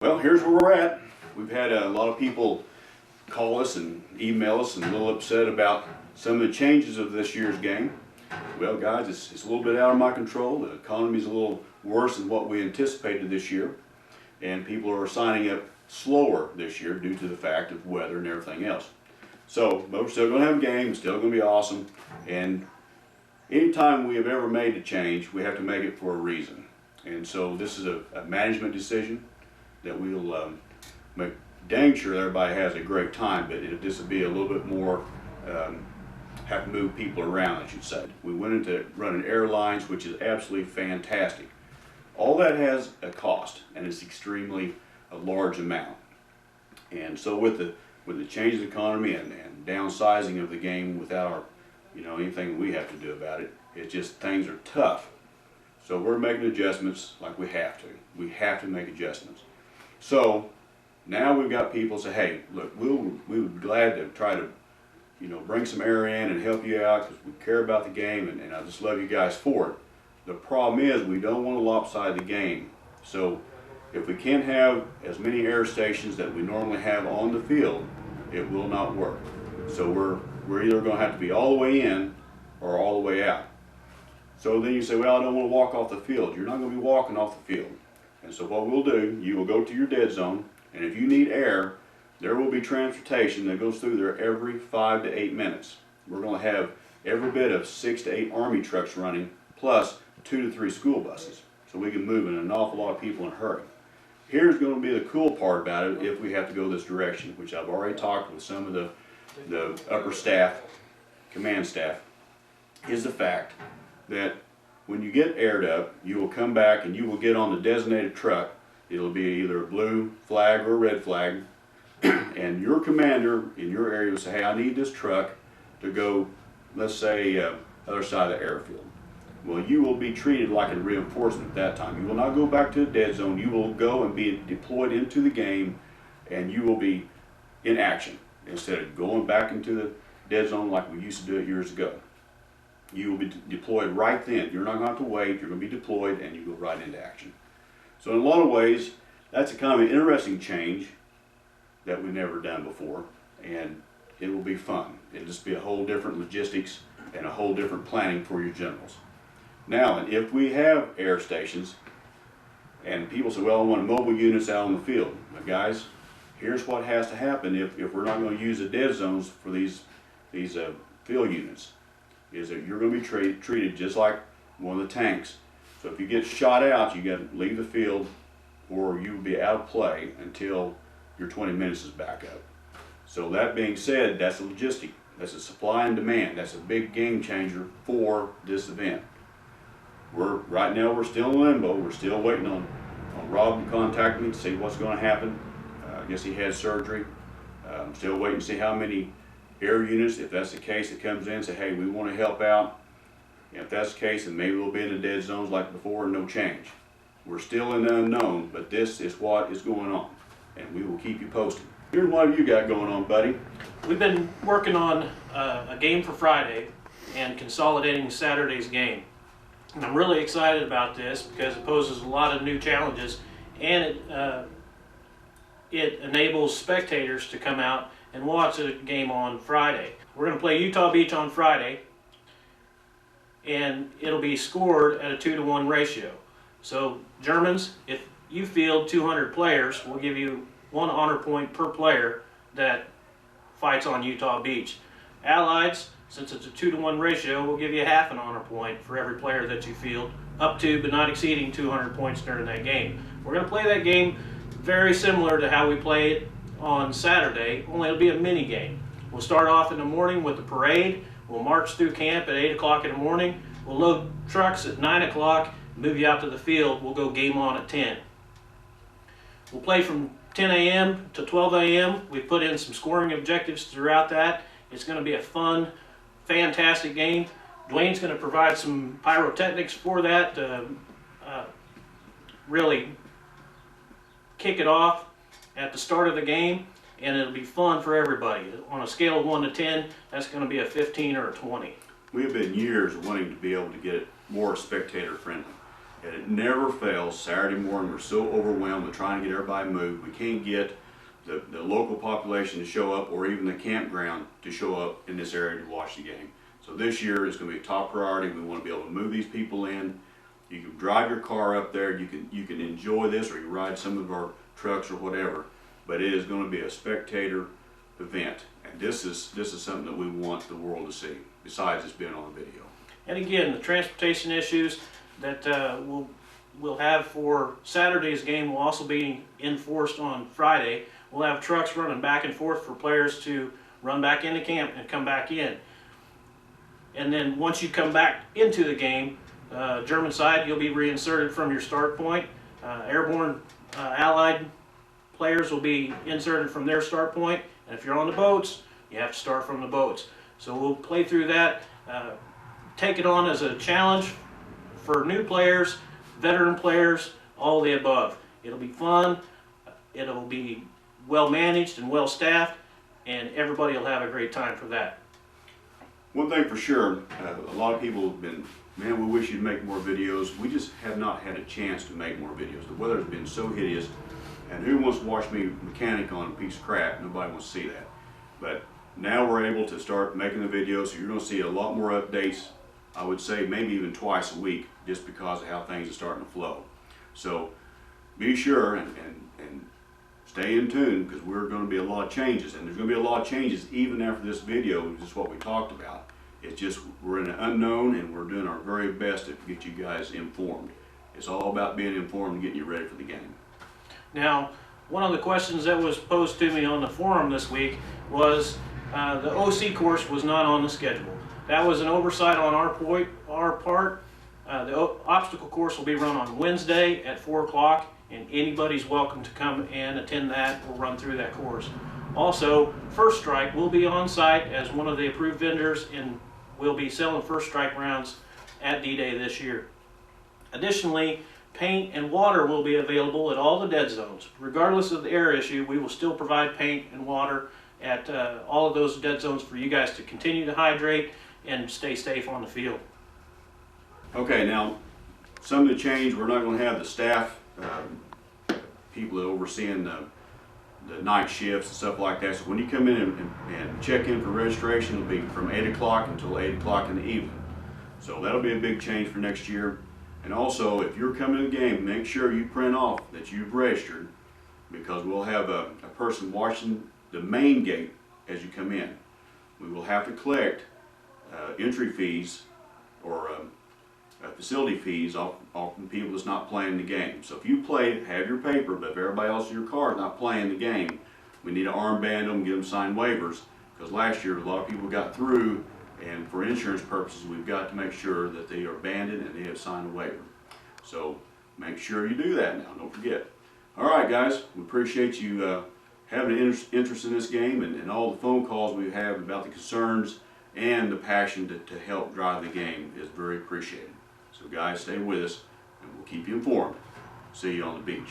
Well, here's where we're at. We've had a lot of people call us and email us and a little upset about some of the changes of this year's game. Well, guys, it's a little bit out of my control. The economy's a little worse than what we anticipated this year, and people are signing up slower this year due to the fact of weather and everything else. So, but we're still going to have a game. It's still going to be awesome. And anytime we have ever made a change, we have to make it for a reason. And so this is a management decision that we'll make dang sure everybody has a great time, but this will be a little bit more, have to move people around, I should say. We went into running airlines, which is absolutely fantastic. All that has a cost, and it's extremely a large amount. And so with the change in the economy and downsizing of the game without anything we have to do about it, it's just things are tough. So we're making adjustments like we have to. We have to make adjustments. So now we've got people say, hey, look, we would be glad to try to bring some air in and help you out because we care about the game, and I just love you guys for it. The problem is we don't want to lopside the game. So if we can't have as many air stations that we normally have on the field, it will not work. So we're either going to have to be all the way in or all the way out. So then you say, well, I don't want to walk off the field. You're not going to be walking off the field. And so what we'll do, you will go to your dead zone, and if you need air, there will be transportation that goes through there every 5 to 8 minutes. We're going to have every bit of 6 to 8 Army trucks running, plus 2 to 3 school buses. So we can move in an awful lot of people in a hurry. Here's going to be the cool part about it if we have to go this direction, which I've already talked with some of the upper staff, command staff, is the fact that when you get aired up, you will come back and you will get on the designated truck. It'll be either a blue flag or a red flag, and your commander in your area will say, hey, I need this truck to go, let's say, other side of the airfield. Well, you will be treated like a reinforcement at that time. You will not go back to the dead zone. You will go and be deployed into the game, and you will be in action instead of going back into the dead zone like we used to do it years ago. You will be deployed right then. You're not going to have to wait. You're going to be deployed, and you go right into action. So in a lot of ways, that's a kind of an interesting change that we've never done before, and it will be fun. It'll just be a whole different logistics and a whole different planning for your generals. Now, if we have air stations, and people say, well, I want mobile units out on the field. But guys, here's what has to happen if we're not going to use the dead zones for these field units, is that you're going to be treated just like one of the tanks. So if you get shot out, you got to leave the field, or you'll be out of play until your 20 minutes is back up. So that being said, that's a logistic. That's a supply and demand. That's a big game changer for this event. Right now we're still in limbo. We're still waiting on Rob to contact me to see what's going to happen. I guess he had surgery. I'm still waiting to see how many air units, if that's the case, that comes in and say, hey, we want to help out. And if that's the case, then maybe we'll be in the dead zones like before and no change. We're still in the unknown, but this is what is going on, and we will keep you posted. Here's what you got going on, buddy. We've been working on a game for Friday and consolidating Saturday's game. And I'm really excited about this because it poses a lot of new challenges, and it enables spectators to come out and watch a game on Friday. We're going to play Utah Beach on Friday, and it'll be scored at a 2-to-1 ratio. So Germans, if you field 200 players, we'll give you 1 honor point per player that fights on Utah Beach. Allies, since it's a 2-to-1 ratio, we'll give you half an honor point for every player that you field, up to but not exceeding 200 points during that game. We're going to play that game very similar to how we play it on Saturday, only it'll be a mini game. We'll start off in the morning with the parade. We'll march through camp at 8 o'clock in the morning. We'll load trucks at 9 o'clock, move you out to the field. We'll go game on at 10. We'll play from 10 a.m. to 12 a.m. We put in some scoring objectives throughout that. It's going to be a fun, fantastic game. Dwayne's going to provide some pyrotechnics for that to really kick it off at the start of the game, and it'll be fun for everybody. On a scale of 1 to 10, that's going to be a 15 or a 20. We have been years wanting to be able to get it more spectator friendly. And it never fails. Saturday morning, we're so overwhelmed with trying to get everybody moved. We can't get the local population to show up, or even the campground to show up in this area to watch the game. So this year is going to be a top priority. We want to be able to move these people in. You can drive your car up there. You can enjoy this, or you ride some of our trucks or whatever. But it is going to be a spectator event, and this is something that we want the world to see. Besides it's being on video. And again, the transportation issues that we'll have for Saturday's game will also be enforced on Friday. We'll have trucks running back and forth for players to run back into camp and come back in. And then once you come back into the game, German side, you'll be reinserted from your start point. Airborne Allied players will be inserted from their start point. And if you're on the boats, you have to start from the boats. So we'll play through that, take it on as a challenge for new players, veteran players, all the above. It'll be fun, it'll be well managed and well staffed, and everybody will have a great time for that. One thing for sure, a lot of people have been, man, we wish you'd make more videos. We just have not had a chance to make more videos. The weather's been so hideous, and who wants to watch me mechanic on a piece of crap? Nobody wants to see that. But now we're able to start making the videos, so you're going to see a lot more updates. I would say maybe even twice a week, just because of how things are starting to flow. So be sure and stay in tune, because we're going to be a lot of changes, and there's going to be a lot of changes even after this video, just what we talked about. It's just we're in an unknown, and we're doing our very best to get you guys informed. It's all about being informed and getting you ready for the game. Now, one of the questions that was posed to me on the forum this week was the OC course was not on the schedule. That was an oversight on our part. The obstacle course will be run on Wednesday at 4 o'clock, and anybody's welcome to come and attend that. We'll run through that course. Also, First Strike will be on site as one of the approved vendors, and we'll be selling First Strike rounds at D-Day this year. Additionally, paint and water will be available at all the dead zones. Regardless of the air issue, we will still provide paint and water at all of those dead zones for you guys to continue to hydrate and stay safe on the field. Okay, now some of the change, we're not going to have the staff, people that overseeing the night shifts and stuff like that. So when you come in and check in for registration, it'll be from 8 o'clock until 8 o'clock in the evening. So that'll be a big change for next year. And also, if you're coming to the game, make sure you print off that you've registered, because we'll have a person watching the main gate as you come in. We will have to collect entry fees or facility fees off from people that's not playing the game. So if you play, have your paper, but if everybody else in your car is not playing the game, we need to armband them, get them signed waivers, because last year a lot of people got through, and for insurance purposes we've got to make sure that they are banded and they have signed a waiver. So make sure you do that now, don't forget. Alright guys, we appreciate you having an interest in this game, and all the phone calls we have about the concerns and the passion to help drive the game is very appreciated. So guys, stay with us and we'll keep you informed. See you on the beach.